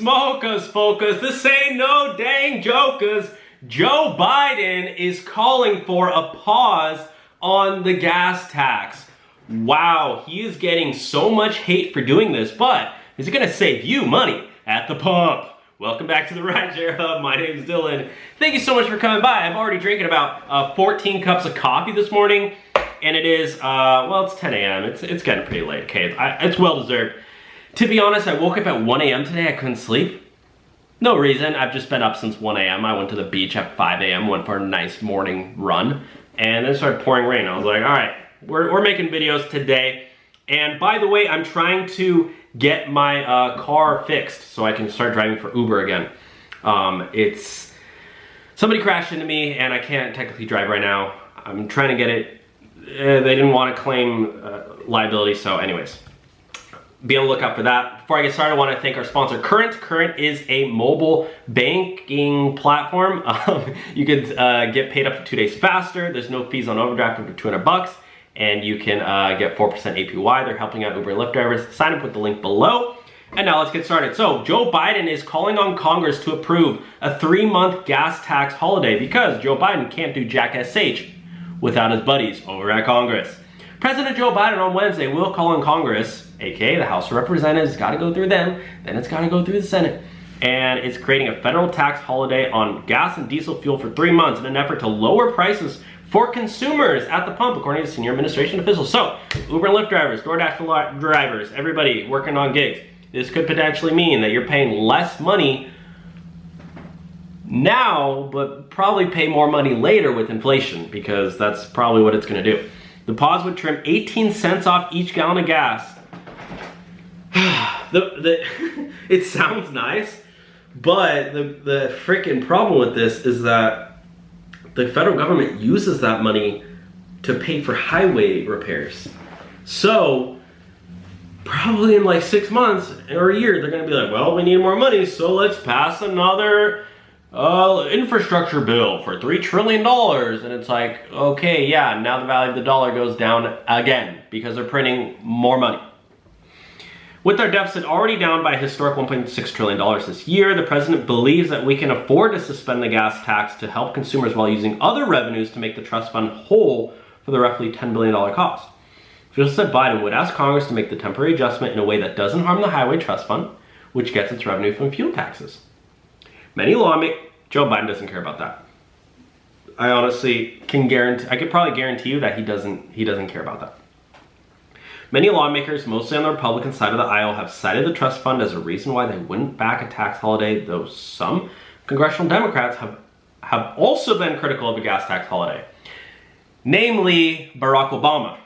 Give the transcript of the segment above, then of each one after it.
smokers, focus. This ain't no dang jokers. Joe Biden is calling for a pause on the gas tax. Wow, he is getting so much hate for doing this, but is it gonna save you money at the pump? Welcome back to the Rideshare Hub. My name is Dylan. Thank you so much for coming by. I'm already drinking about 14 cups of coffee this morning, and it is, well, it's 10 a.m. It's getting pretty late, okay? It's well deserved. To be honest, I woke up at 1 a.m. today. I couldn't sleep. No reason. I've just been up since 1 a.m. I went to the beach at 5 a.m., went for a nice morning run, and then it started pouring rain. I was like, all right, we're making videos today. And by the way, I'm trying to get my car fixed so I can start driving for Uber again. Somebody crashed into me and I can't technically drive right now. I'm trying to get it. They didn't want to claim liability, so anyways. Be on the lookout for that. Before I get started, I want to thank our sponsor, Current. Current is a mobile banking platform. You could get paid up to 2 days faster. There's no fees on overdraft up to 200 bucks. And you can get 4% APY. They're helping out Uber and Lyft drivers. Sign up with the link below. And now let's get started. So Joe Biden is calling on Congress to approve a 3-month gas tax holiday because Joe Biden can't do Jack SH without his buddies over at Congress. President Joe Biden on Wednesday will call on Congress, aka the House of Representatives. It's got to go through them, then it's got to go through the Senate. And it's creating a federal tax holiday on gas and diesel fuel for 3 months in an effort to lower prices for consumers at the pump, according to senior administration officials. So, Uber and Lyft drivers, DoorDash drivers, everybody working on gigs, this could potentially mean that you're paying less money now, but probably pay more money later with inflation, because that's probably what it's going to do. The pause would trim 18 cents off each gallon of gas. It sounds nice, but the freaking problem with this is that the federal government uses that money to pay for highway repairs. So probably in like 6 months or a year, they're gonna be like, well, we need more money, so let's pass another infrastructure bill for $3 trillion. And it's like, okay, yeah, now the value of the dollar goes down again because they're printing more money. With our deficit already down by a historic $1.6 trillion this year, the president believes that we can afford to suspend the gas tax to help consumers while using other revenues to make the trust fund whole for the roughly $10 billion cost. Officials said Biden would ask Congress to make the temporary adjustment in a way that doesn't harm the highway trust fund, which gets its revenue from fuel taxes. Joe Biden doesn't care about that. I honestly can guarantee, I could probably guarantee you that he doesn't care about that. Many lawmakers, mostly on the Republican side of the aisle, have cited the trust fund as a reason why they wouldn't back a tax holiday, though some congressional Democrats have also been critical of a gas tax holiday. Namely, Barack Obama.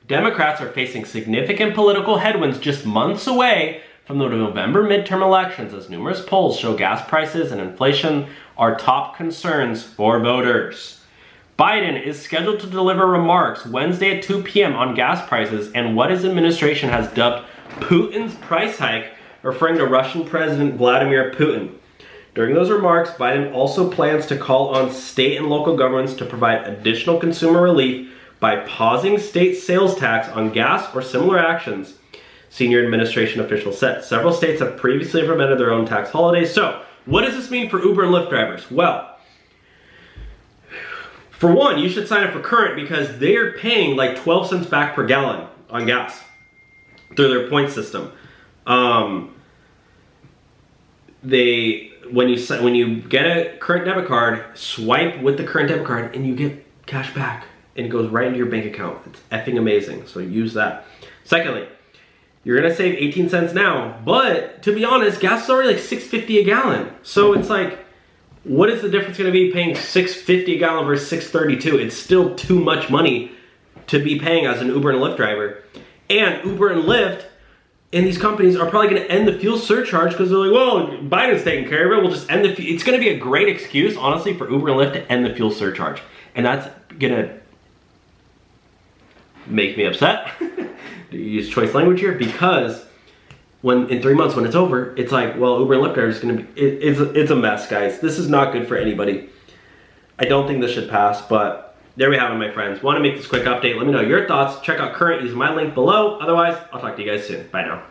Democrats are facing significant political headwinds just months away from the November midterm elections, as numerous polls show gas prices and inflation are top concerns for voters. Biden is scheduled to deliver remarks Wednesday at 2 p.m. on gas prices and what his administration has dubbed Putin's price hike, referring to Russian President Vladimir Putin. During those remarks, Biden also plans to call on state and local governments to provide additional consumer relief by pausing state sales tax on gas or similar actions, senior administration officials said. Several states have previously implemented their own tax holidays. So, what does this mean for Uber and Lyft drivers? Well, for one, you should sign up for Current because they're paying like 12 cents back per gallon on gas through their point system. When you get a Current debit card, swipe with the Current debit card and you get cash back and it goes right into your bank account. It's effing amazing, so use that. Secondly, you're gonna save 18 cents now, but to be honest, gas is already like $6.50 a gallon. So it's like, what is the difference going to be paying $6.50 a gallon versus $6.32? It's still too much money to be paying as an Uber and Lyft driver. And Uber and Lyft and these companies are probably going to end the fuel surcharge because they're like, well, Biden's taking care of it. We'll just end the It's going to be a great excuse, honestly, for Uber and Lyft to end the fuel surcharge. And that's going to make me upset. Do you use choice language here? Because in 3 months when it's over, it's like, well, Uber and Lyft drivers is gonna be, it's a mess, guys. This is not good for anybody. I don't think this should pass, but there we have it, my friends. Want to make this quick update? Let me know your thoughts. Check out Current, use my link below. Otherwise, I'll talk to you guys soon. Bye now.